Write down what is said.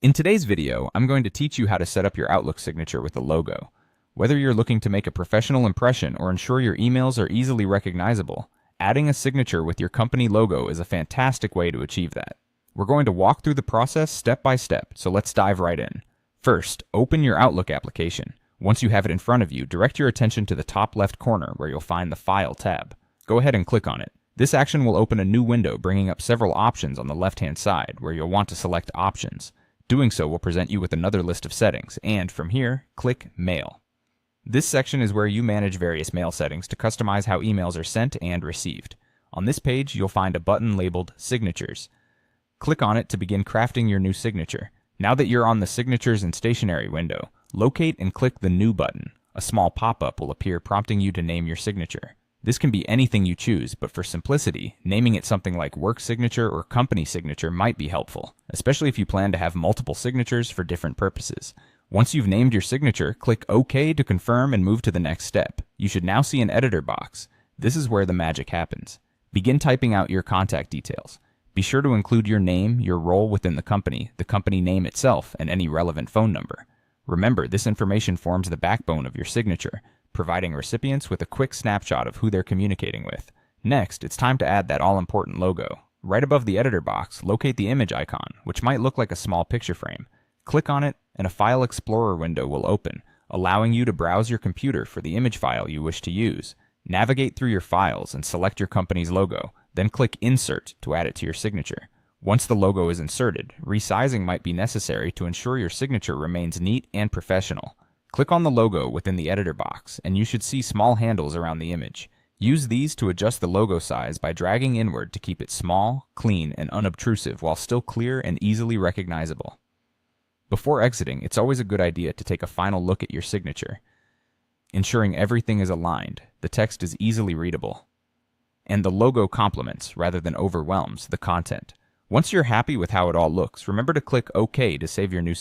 In today's video, I'm going to teach you how to set up your Outlook signature with a logo. Whether you're looking to make a professional impression or ensure your emails are easily recognizable, adding a signature with your company logo is a fantastic way to achieve that. We're going to walk through the process step by step, so let's dive right in. First, open your Outlook application. Once you have it in front of you, direct your attention to the top left corner where you'll find the File tab. Go ahead and click on it. This action will open a new window bringing up several options on the left-hand side where you'll want to select Options. Doing so will present you with another list of settings, and from here, click Mail. This section is where you manage various mail settings to customize how emails are sent and received. On this page, you'll find a button labeled Signatures. Click on it to begin crafting your new signature. Now that you're on the Signatures and Stationery window, locate and click the New button. A small pop-up will appear prompting you to name your signature. This can be anything you choose, but for simplicity, naming it something like Work Signature or Company Signature might be helpful, especially if you plan to have multiple signatures for different purposes. Once you've named your signature, click OK to confirm and move to the next step. You should now see an editor box. This is where the magic happens. Begin typing out your contact details. Be sure to include your name, your role within the company name itself, and any relevant phone number. Remember, this information forms the backbone of your signature, providing recipients with a quick snapshot of who they're communicating with. Next, it's time to add that all-important logo. Right above the editor box, locate the image icon, which might look like a small picture frame. Click on it, and a File Explorer window will open, allowing you to browse your computer for the image file you wish to use. Navigate through your files and select your company's logo, then click Insert to add it to your signature. Once the logo is inserted, resizing might be necessary to ensure your signature remains neat and professional. Click on the logo within the editor box, and you should see small handles around the image. Use these to adjust the logo size by dragging inward to keep it small, clean, and unobtrusive while still clear and easily recognizable. Before exiting, it's always a good idea to take a final look at your signature, ensuring everything is aligned, the text is easily readable, and the logo complements rather than overwhelms the content. Once you're happy with how it all looks, remember to click OK to save your new signature.